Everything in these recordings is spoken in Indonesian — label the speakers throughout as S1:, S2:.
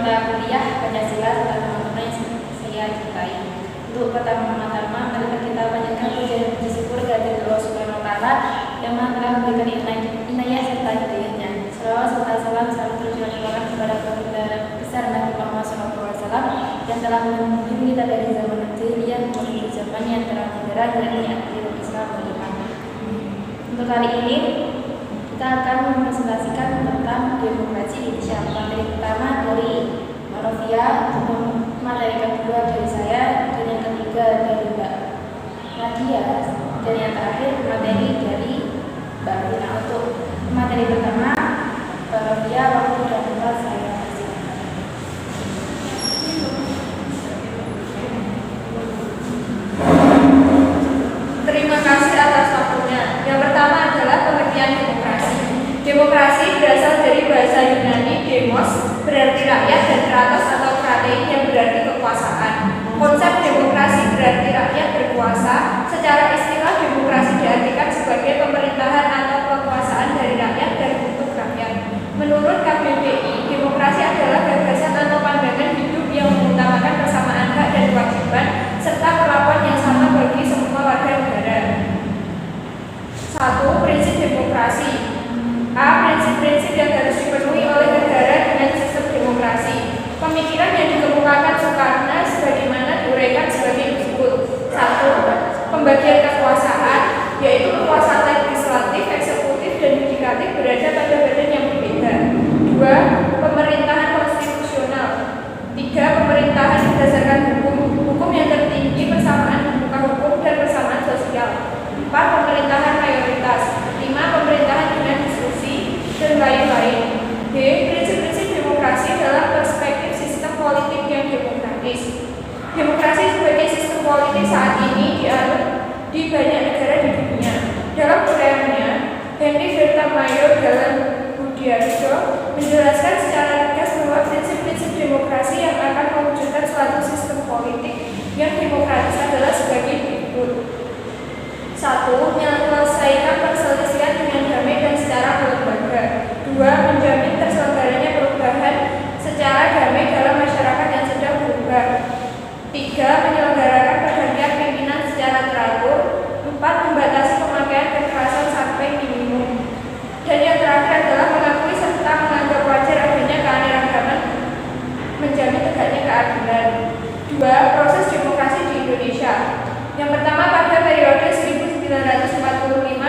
S1: mata kuliah Pancasila tentang teman-teman yang saya cintai. Untuk pertama-tama, mari kita panjatkan puji syukur kehadirat Allah Subhanahu wa Ta'ala yang telah memberikan inayah serta hidayahnya. Salawat serta salam selalu tercurahkan kepada baginda besar Nabi Muhammad SAW yang telah membimbing kita dari zaman jahiliyah menuju zaman yang terang benderang yakni akhir Islam beriman. Untuk kali ini kita akan mempresentasikan tentang demokrasi Indonesia. Materi pertama dari Novia, materi kedua dari saya, dan yang ketiga dari Mbak Nadia, dan yang terakhir materi dari Mbak Rina. Untuk materi pertama, Mbak Novia, waktu dan tempat saya persilakan.
S2: Terima kasih atas waktunya. Yang pertama adalah pengertian demokrasi. Demokrasi berasal dari bahasa Yunani demos, berarti rakyat, dan kratos atau kratein yang berarti kekuasaan. Konsep demokrasi berarti rakyat berkuasa. Secara istilah demokrasi diartikan sebagai pemerintahan atau kekuasaan dari rakyat dan untuk rakyat. Menurut KBBI, demokrasi adalah gagasan atau pandangan hidup yang mengutamakan persamaan hak dan kewajiban serta perlakuan yang sama bagi semua warga negara. 1. Prinsip demokrasi. A. Prinsip-prinsip yang harus dipenuhi oleh negara dengan sistem demokrasi. Pemikiran yang dikemukakan Soekarno sebagaimana diuraikan sebagai berikut. 1. Pembagian kekuasaan, yaitu kekuasaan legislatif, eksekutif, dan yudikatif berada pada badan yang berbeda. 2. Pemerintahan konstitusional. 3. Pemerintahan berdasarkan hukum yang tertinggi, persamaan di muka hukum, dan persamaan sosial. 4. Pemerintahan mayoritas. 5. Pemerintahan dengan diskusi, dan lain-lain. D. Prinsip-prinsip demokrasi dalam perspektif sistem politik yang demokratis. Demokrasi sebagai sistem politik saat ini dianut di banyak negara di dunia. Dalam uraiannya, Henry Bertamayor dalam Budiarjo menjelaskan secara tegas bahwa prinsip-prinsip demokrasi yang akan mewujudkan suatu sistem politik yang demokratis adalah sebagai berikut. 1. Menyelesaikan perselisihan dengan damai dan secara berlembaga. 2. Menjamin terselenggaranya perubahan secara damai dalam masyarakat yang sedang berubah. 3. Menyelenggarakan pergantian pimpinan secara teratur. 4. Membatasi pemakaian kekerasan sampai minimum. Dan yang terakhir adalah mengakui serta menganggap wajar adanya keanekaragaman, menjamin tegaknya keadilan. 2. Proses demokrasi di Indonesia. Yang pertama, pada periode 1945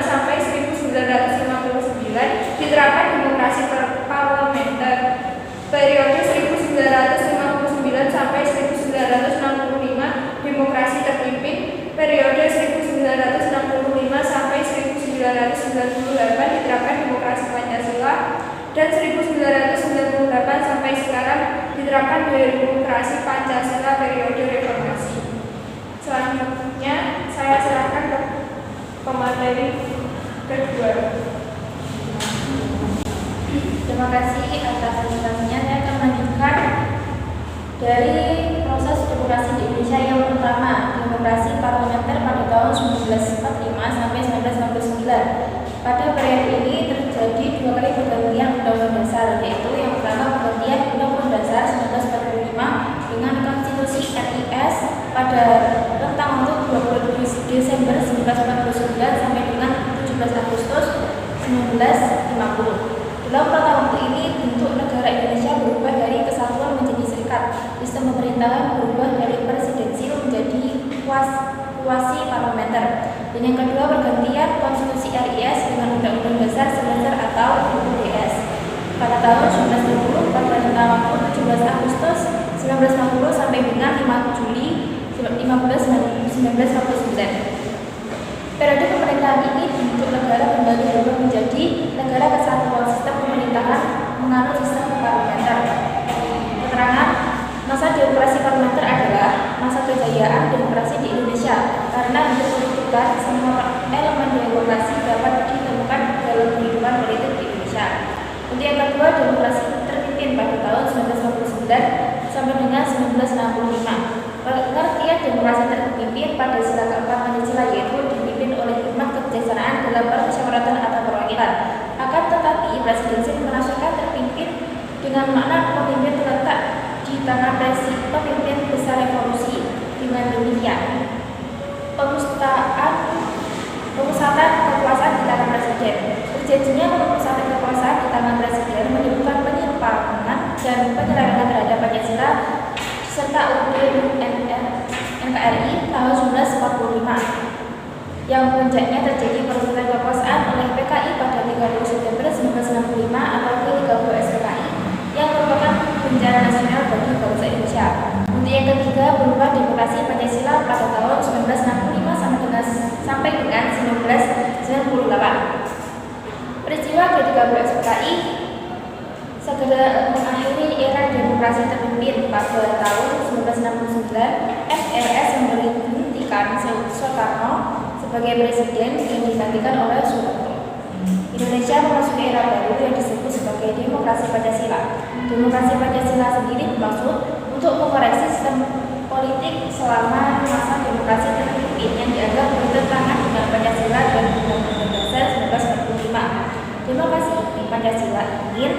S2: sampai 1959 diterapkan demokrasi parlementer. Periode 1959 sampai 1965 demokrasi terpimpin. Periode 1965 sampai 1998 diterapkan demokrasi Pancasila, dan 1998 sampai sekarang diterapkan demokrasi Pancasila periode reformasi. Selanjutnya saya serahkan ke pemateri kedua.
S1: Terima kasih atas presentasinya. Saya akan melanjutkan dari proses demokrasi di Indonesia. Yang pertama, demokrasi parlementer pada tahun 1945 sampai 1969. Pada periode ini terjadi dua kali pergantian undang-undang dasar, yaitu yang pertama pergantian Undang-Undang Dasar 1945 dengan Konstitusi RIS pada rentang waktu 27 Desember 1949 sampai dengan 17 Agustus 1950. Dalam rentang waktu ini, bentuk negara Indonesia berubah dari kesatuan menjadi serikat. Sistem pemerintahan berubah dari presidensil menjadi kuasi parlementer. Dan yang kedua, pergantian Konstitusi RIS dengan Undang-Undang Dasar Semester atau UUDS pada tahun 1960 pada rentang waktu 17 Agustus 1960 sampai dengan 5 Juli 1949. Periode pemerintahan ini bentuk negara kembali berubah menjadi negara kesatuan. Sistem pemerintahan menganut sistem parlementer. Keterangan, masa demokrasi parlementer adalah masa kejayaan demokrasi di Indonesia karena diperlukan semua elemen demokrasi dapat ditemukan dalam kehidupan politik di Indonesia. Untuk yang kedua, demokrasi terpimpin pada tahun 1959 sampai dengan 1965. Pengertian demokrasi terpimpin pada sila keempat Pancasila, yaitu dipimpin oleh hikmat kebijaksanaan dalam permusyawaratan atau perwakilan. Akan tetapi presidensi masyarakat terpimpin dengan makna pemimpin terletak tangan pemimpin besar revolusi. Dengan demikian, pemusatan kekuasaan di tangan presiden. Terjadinya pemusatan kekuasaan di tangan presiden menimbulkan penyimpangan dan penyelewengan terhadap Pancasila serta UUD NKRI tahun 1945 yang puncaknya terjadi perebutan kekuasaan oleh PKI pada 30 September 1965 atau ke-30 SPKI yang merupakan bencana nasional bagi bangsa Indonesia. Untuk yang ketiga berupa demokrasi Pancasila pada tahun 1965 sampai dengan 1998. Peristiwa ke-30 SPKI segera mengakhiri era demokrasi terpimpin. Pada tahun 1969, FRS memberhentikan Soekarno sebagai presiden yang digantikan oleh Soeharto. Indonesia memasuki era baru yang disebut sebagai demokrasi Pancasila. Demokrasi Pancasila sendiri bermaksud untuk mengoreksi sistem politik selama masa demokrasi terpimpin yang dianggap bertentangan dengan Pancasila dan Undang-Undang Dasar 1945. Demokrasi Pancasila ingin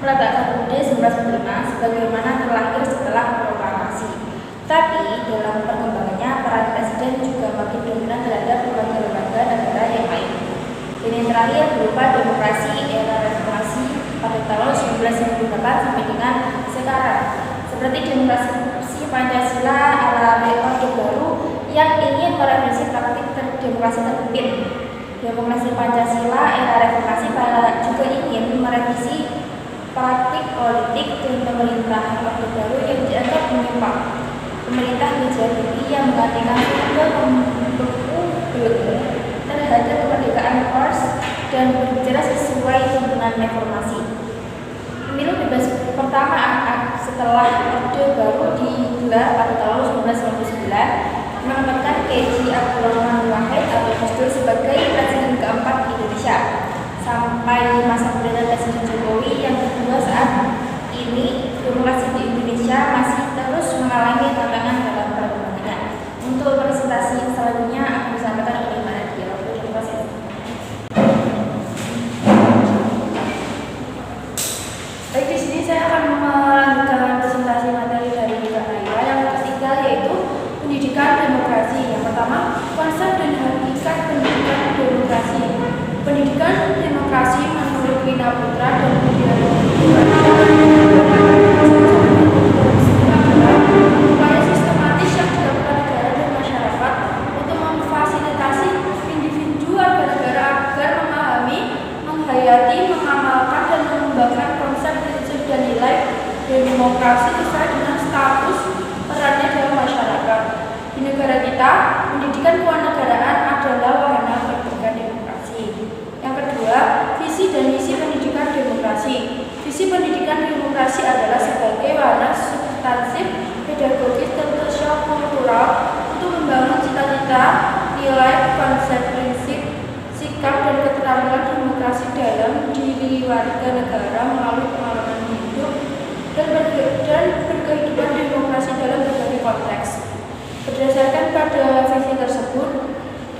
S1: meletakkan UUD 1945 sebagaimana terlahir setelah proklamasi. Tapi dalam perkembangannya peran presiden juga makin dominan terhadap lembaga-lembaga negara yang lain. Dan yang terakhir berupa demokrasi era reformasi pada tahun 1998 sampai dengan sekarang. Seperti demokrasi Pancasila ala Orde Baru yang ingin merevisi praktik demokrasi terpimpin. Demokrasi Pancasila era reformasi juga ingin merevisi praktik politik dan pemerintahan Orde Baru yang dianggap menyimpang. Pemerintah BJP yang menggantikan sumber belenggu terhadap kemerdekaan pers dan berbicara sesuai tuntunan reformasi. Pemilu bebas pertama setelah Orde Baru digelar pada tahun 1999 menempatkan KJ Abdurrahman Wahid atau Gus Dur sebagai presiden keempat Indonesia sampai masa pemerintahan Presiden Jokowi yang kedua. Saat ini demokrasi di Indonesia masih terus mengalami tantangan dalam perkembangannya. Untuk presentasi selanjutnya akan disampaikan oleh Mbak Nadia. Terima kasih. Baik, di sini saya akan melanjutkan presentasi materi dari Mbak Naila. Yang ketiga yaitu pendidikan demokrasi. Yang pertama, konsep dan hakikat pendidikan demokrasi. Pendidikan demokrasi menurut Wina Putra dan upaya sistematis yang dilakukan negara dan masyarakat untuk memfasilitasi individu warga negara agar memahami, menghayati, mengamalkan dan mengembangkan konsep prinsip dan nilai demokrasi sesuai dengan status perannya dalam masyarakat. Di negara kita, pendidikan kewarganegaraan adalah wahana perbaikan demokrasi. Yang kedua, visi dan misi pendidikan demokrasi. Visi pendidikan demokrasi adalah sebagai wahana substansif, pedagogis, dan sosio-kultural untuk membangun cita-cita, nilai, konsep, prinsip, sikap, dan keterampilan demokrasi dalam diri warga negara melalui pengalaman hidup dan berkehidupan demokrasi dalam berbagai konteks. Berdasarkan pada visi tersebut,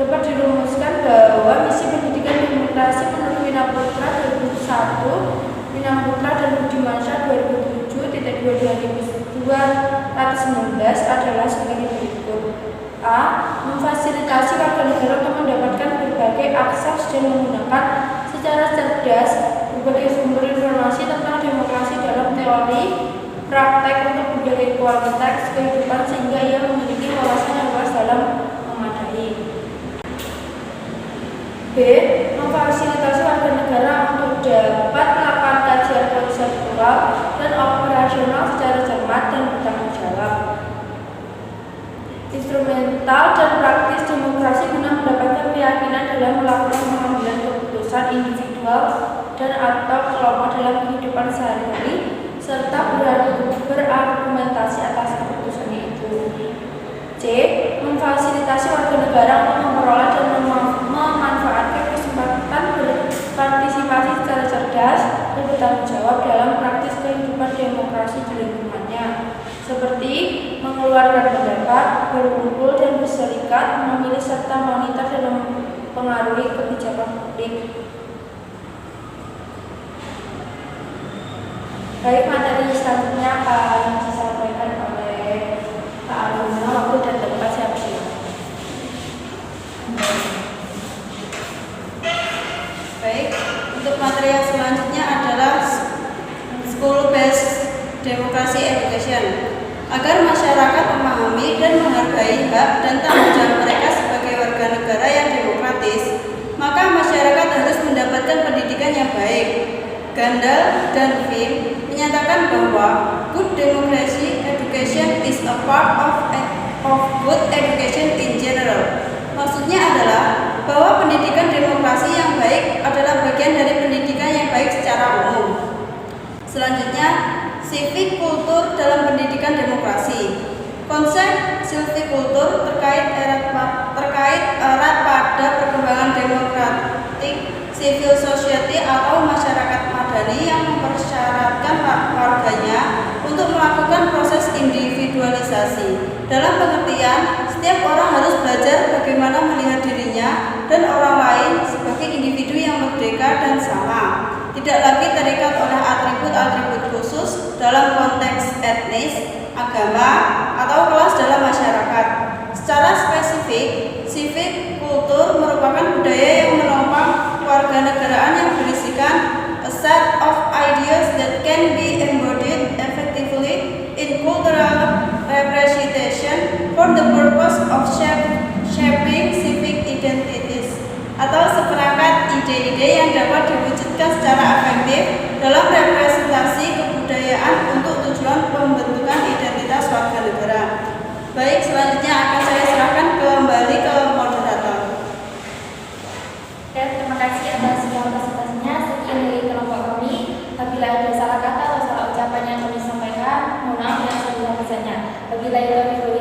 S1: dapat dirumuskan bahwa misi pendidikan demokrasi menurut Wina Putra 2001, Wina Putra dan Budimansyah 2007.2.2019 adalah sebagai berikut. A. Memfasilitasi warga negara untuk mendapatkan berbagai akses dan menggunakan secara cerdas berbagai sumber informasi tentang demokrasi dalam teori, praktek untuk berbagai kualitas kehidupan sehingga ia memiliki wawasan yang luas dalam memadai. B. Memfasilitasi warga negara untuk dapat melakukan kajian konseptual dan operasional secara cermat dan bertanggung jawab. Instrumental dan praktis demokrasi guna mendapatkan keyakinan dalam melakukan pengambilan keputusan individual dan atau kelompok dalam kehidupan sehari-hari serta berargumentasi atas keputusannya itu. C. Memfasilitasi warga negara untuk memperoleh dan memanfaatkan kesempatan berpartisipasi secara cerdas dan bertanggung jawab dalam praktis kehidupan demokrasi di lingkungannya, seperti mengeluarkan pendapat, berkumpul dan berserikat, memilih serta monitor dan mempengaruhi kebijakan publik. Baik, materi selanjutnya akan
S3: school-based democracy education, agar masyarakat memahami dan menghargai hak dan tanggung jawab mereka sebagai warga negara yang demokratis, maka masyarakat harus mendapatkan pendidikan yang baik. Gandal dan Finn menyatakan bahwa good democracy education is a part of good education in general. Maksudnya adalah bahwa pendidikan demokrasi yang baik adalah bagian dari pendidikan yang baik secara umum. Selanjutnya, civic culture dalam pendidikan demokrasi. Konsep civic culture terkait erat pada perkembangan demokratik civil society atau masyarakat madani yang mempersyaratkan warganya untuk melakukan proses individualisasi. Dalam pengertian, setiap orang harus belajar bagaimana melihat dirinya dan orang lain sebagai individu yang merdeka dan sama, tidak lagi terikat oleh atribut-atribut khusus dalam konteks etnis, agama, atau kelas dalam masyarakat. Secara spesifik, civic culture merupakan budaya yang menopang kewarganegaraan yang berisikan a set of ideas that can be embodied effectively in cultural representation for the purpose of shaping civic identities, atau seperangkat ide-ide yang dapat diwujudkan secara efektif dalam representasi kebudayaan untuk tujuan pembentukan identitas warga negara. Baik, selanjutnya akan saya serahkan kembali ke moderator.
S1: Ya, terima kasih atas segala presentasinya. Sekian dari kelompok kami. Apabila ada salah kata atau salah ucapan yang kami sampaikan, mohon maaf yang sebesar-besarnya. Wabillahi taufiq wal